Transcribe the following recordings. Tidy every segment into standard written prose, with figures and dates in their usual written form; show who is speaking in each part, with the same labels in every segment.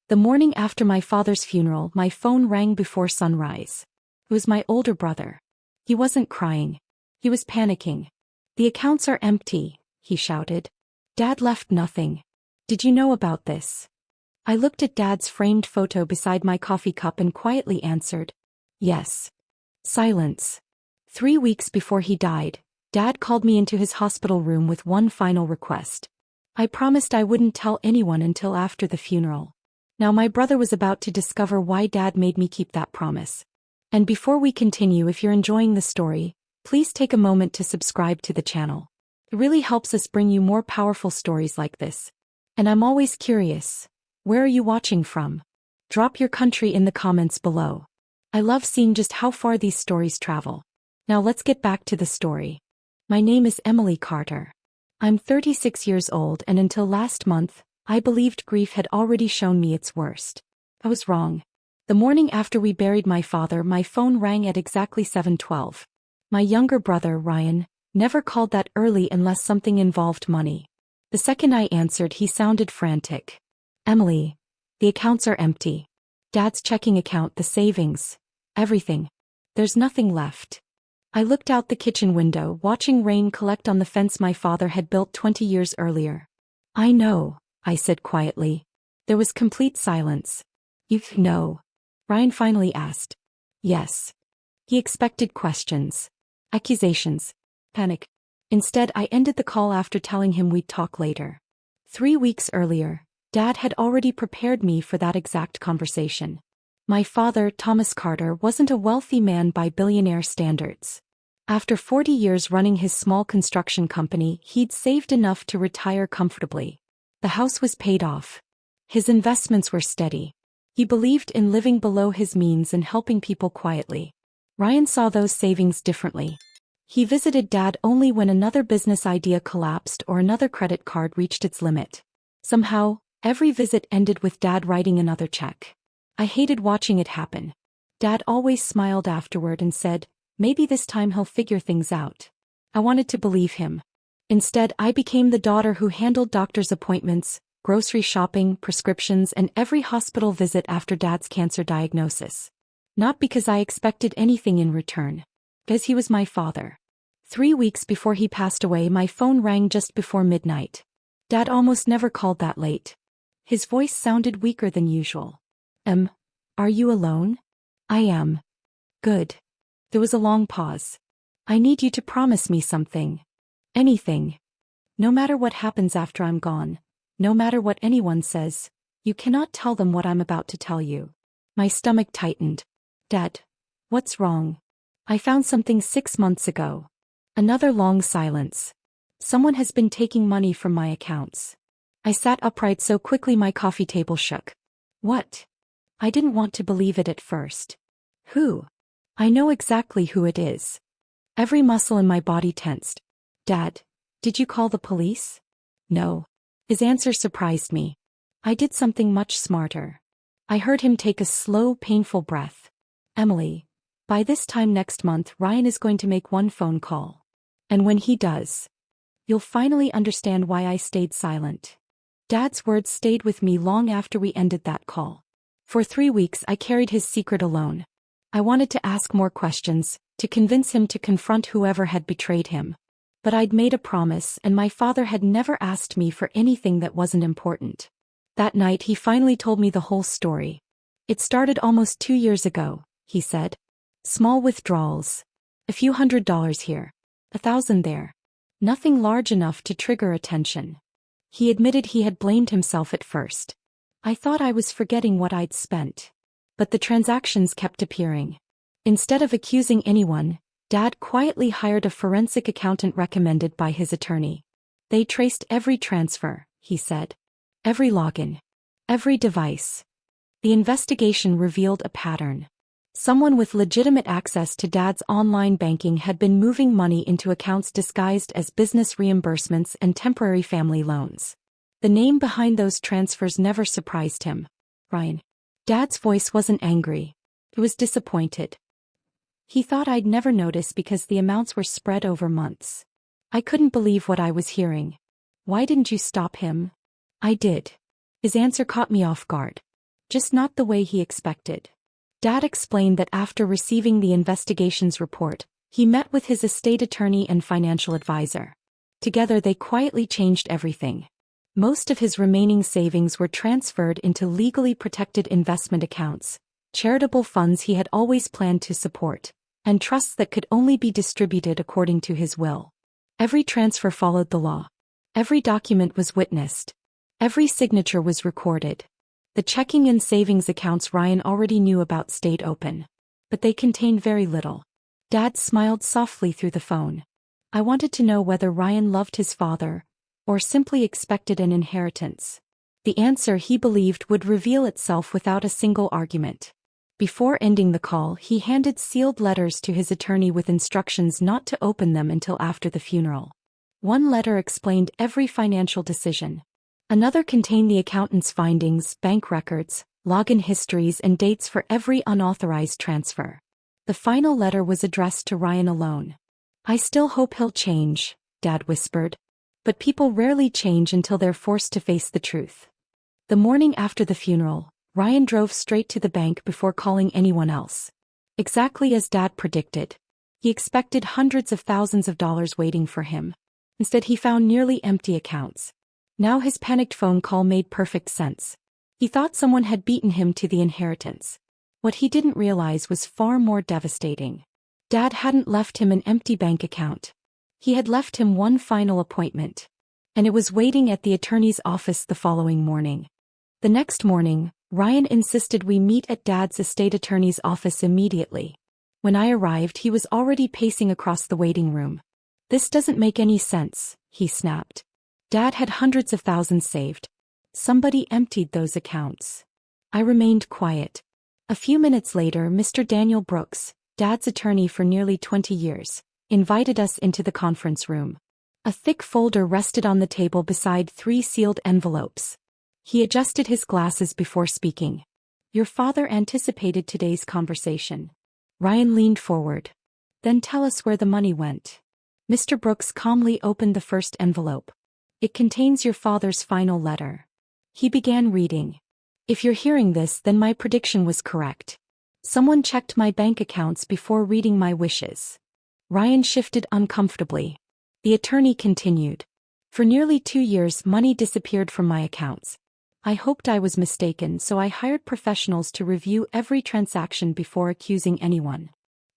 Speaker 1: The morning after my father's funeral, my phone rang before sunrise. It was my older brother. He wasn't crying. He was panicking. "The accounts are empty," he shouted. "Dad left nothing. Did you know about this?" I looked at Dad's framed photo beside my coffee cup and quietly answered, "Yes." Silence. 3 weeks before he died, Dad called me into his hospital room with one final request. I promised I wouldn't tell anyone until after the funeral. Now my brother was about to discover why Dad made me keep that promise. And before we continue, if you're enjoying the story, please take a moment to subscribe to the channel. It really helps us bring you more powerful stories like this. And I'm always curious, where are you watching from? Drop your country in the comments below. I love seeing just how far these stories travel. Now let's get back to the story. My name is Emily Carter. I'm 36 years old, and until last month, I believed grief had already shown me its worst. I was wrong. The morning after we buried my father, my phone rang at exactly 7:12. My younger brother, Ryan, never called that early unless something involved money. The second I answered, he sounded frantic. "Emily, the accounts are empty. Dad's checking account, the savings, everything. There's nothing left." I looked out the kitchen window, watching rain collect on the fence my father had built 20 years earlier. "I know," I said quietly. There was complete silence. "You know?" Ryan finally asked. "Yes." He expected questions, accusations, panic. Instead, I ended the call after telling him we'd talk later. 3 weeks earlier, Dad had already prepared me for that exact conversation. My father, Thomas Carter, wasn't a wealthy man by billionaire standards. After 40 years running his small construction company, he'd saved enough to retire comfortably. The house was paid off. His investments were steady. He believed in living below his means and helping people quietly. Ryan saw those savings differently. He visited Dad only when another business idea collapsed or another credit card reached its limit. Somehow, every visit ended with Dad writing another check. I hated watching it happen. Dad always smiled afterward and said, "Maybe this time he'll figure things out." I wanted to believe him. Instead, I became the daughter who handled doctor's appointments, grocery shopping, prescriptions, and every hospital visit after Dad's cancer diagnosis. Not because I expected anything in return. Because he was my father. 3 weeks before he passed away, my phone rang just before midnight. Dad almost never called that late. His voice sounded weaker than usual. Are you alone?" "I am." "Good." There was a long pause. "I need you to promise me something. Anything. No matter what happens after I'm gone, no matter what anyone says, you cannot tell them what I'm about to tell you." My stomach tightened. "Dad, what's wrong?" "I found something 6 months ago." Another long silence. "Someone has been taking money from my accounts." I sat upright so quickly my coffee table shook. "What?" I didn't want to believe it at first. "Who?" "I know exactly who it is." Every muscle in my body tensed. "Dad, did you call the police?" "No." His answer surprised me. "I did something much smarter." I heard him take a slow, painful breath. "Emily, by this time next month, Ryan is going to make one phone call. And when he does, you'll finally understand why I stayed silent." Dad's words stayed with me long after we ended that call. For 3 weeks I carried his secret alone. I wanted to ask more questions, to convince him to confront whoever had betrayed him. But I'd made a promise, and my father had never asked me for anything that wasn't important. That night he finally told me the whole story. "It started almost 2 years ago," he said. "Small withdrawals. A few $100s here. 1,000 there. Nothing large enough to trigger attention." He admitted he had blamed himself at first. I thought I was forgetting what I'd spent. But the transactions kept appearing. Instead of accusing anyone, Dad quietly hired a forensic accountant recommended by his attorney. "They traced every transfer," he said. "Every login. Every device." The investigation revealed a pattern. Someone with legitimate access to Dad's online banking had been moving money into accounts disguised as business reimbursements and temporary family loans. The name behind those transfers never surprised him. Ryan. Dad's voice wasn't angry. It was disappointed. He thought I'd never notice because the amounts were spread over months. I couldn't believe what I was hearing. "Why didn't you stop him?" "I did." His answer caught me off guard. just not the way he expected. Dad explained that after receiving the investigation's report, he met with his estate attorney and financial advisor. Together they quietly changed everything. Most of his remaining savings were transferred into legally protected investment accounts, charitable funds he had always planned to support, and trusts that could only be distributed according to his will. Every transfer followed the law. Every document was witnessed. Every signature was recorded. The checking and savings accounts Ryan already knew about stayed open. But they contained very little. Dad smiled softly through the phone. I wanted to know whether Ryan loved his father, or simply expected an inheritance. The answer he believed would reveal itself without a single argument. Before ending the call, he handed sealed letters to his attorney with instructions not to open them until after the funeral. One letter explained every financial decision. Another contained the accountant's findings, bank records, login histories, and dates for every unauthorized transfer. The final letter was addressed to Ryan alone. I still hope he'll change, Dad whispered. But people rarely change until they're forced to face the truth. The morning after the funeral, Ryan drove straight to the bank before calling anyone else. Exactly as Dad predicted. He expected hundreds of thousands of dollars waiting for him. Instead, he found nearly empty accounts. Now his panicked phone call made perfect sense. He thought someone had beaten him to the inheritance. What he didn't realize was far more devastating. Dad hadn't left him an empty bank account. He had left him one final appointment. And it was waiting at the attorney's office the following morning. The next morning, Ryan insisted we meet at Dad's estate attorney's office immediately. When I arrived, he was already pacing across the waiting room. This doesn't make any sense, he snapped. Dad had hundreds of thousands saved. Somebody emptied those accounts. I remained quiet. A few minutes later, Mr. Daniel Brooks, Dad's attorney for nearly 20 years, invited us into the conference room. A thick folder rested on the table beside 3 sealed envelopes. He adjusted his glasses before speaking. Your father anticipated today's conversation. Ryan leaned forward. Then tell us where the money went. Mr. Brooks calmly opened the first envelope. It contains your father's final letter. He began reading. If you're hearing this, then my prediction was correct. Someone checked my bank accounts before reading my wishes. Ryan shifted uncomfortably. The attorney continued. For nearly 2 years, money disappeared from my accounts. I hoped I was mistaken, so I hired professionals to review every transaction before accusing anyone.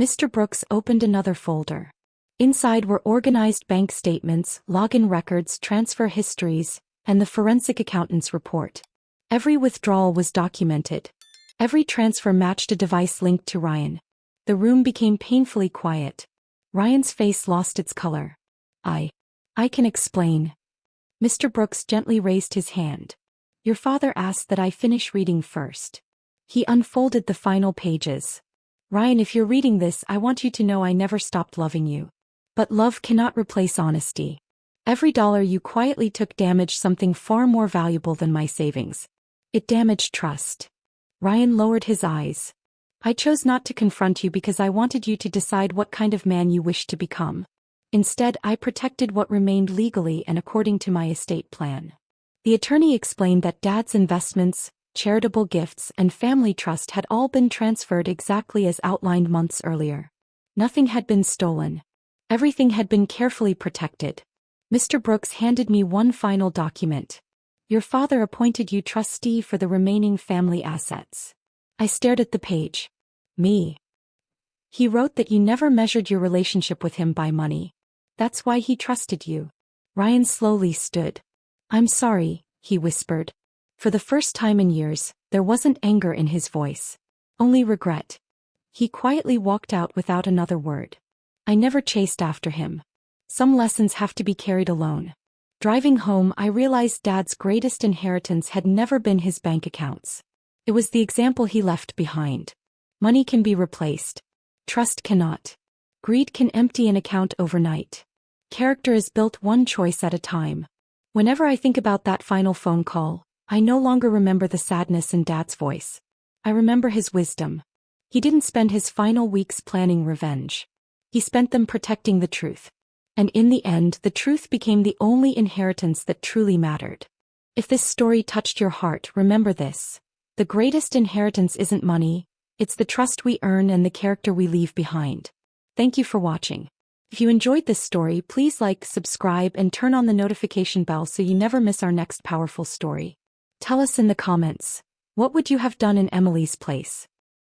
Speaker 1: Mr. Brooks opened another folder. Inside were organized bank statements, login records, transfer histories, and the forensic accountant's report. Every withdrawal was documented. Every transfer matched a device linked to Ryan. The room became painfully quiet. Ryan's face lost its color. I can explain. Mr. Brooks gently raised his hand. Your father asked that I finish reading first. He unfolded the final pages. Ryan, if you're reading this, I want you to know I never stopped loving you. But love cannot replace honesty. Every dollar you quietly took damaged something far more valuable than my savings. It damaged trust. Ryan lowered his eyes. I chose not to confront you because I wanted you to decide what kind of man you wished to become. Instead, I protected what remained legally and according to my estate plan. The attorney explained that Dad's investments, charitable gifts, and family trust had all been transferred exactly as outlined months earlier. Nothing had been stolen. Everything had been carefully protected. Mr. Brooks handed me one final document. Your father appointed you trustee for the remaining family assets. I stared at the page. Me. He wrote that you never measured your relationship with him by money. That's why he trusted you. Ryan slowly stood. I'm sorry, he whispered. For the first time in years, there wasn't anger in his voice. Only regret. He quietly walked out without another word. I never chased after him. Some lessons have to be carried alone. Driving home, I realized Dad's greatest inheritance had never been his bank accounts. It was the example he left behind. Money can be replaced. Trust cannot. Greed can empty an account overnight. Character is built one choice at a time. Whenever I think about that final phone call, I no longer remember the sadness in Dad's voice. I remember his wisdom. He didn't spend his final weeks planning revenge. He spent them protecting the truth. And in the end, the truth became the only inheritance that truly mattered. If this story touched your heart, remember this. The greatest inheritance isn't money, it's the trust we earn and the character we leave behind. Thank you for watching. If you enjoyed this story, please like, subscribe, and turn on the notification bell so you never miss our next powerful story. Tell us in the comments, what would you have done in Emily's place?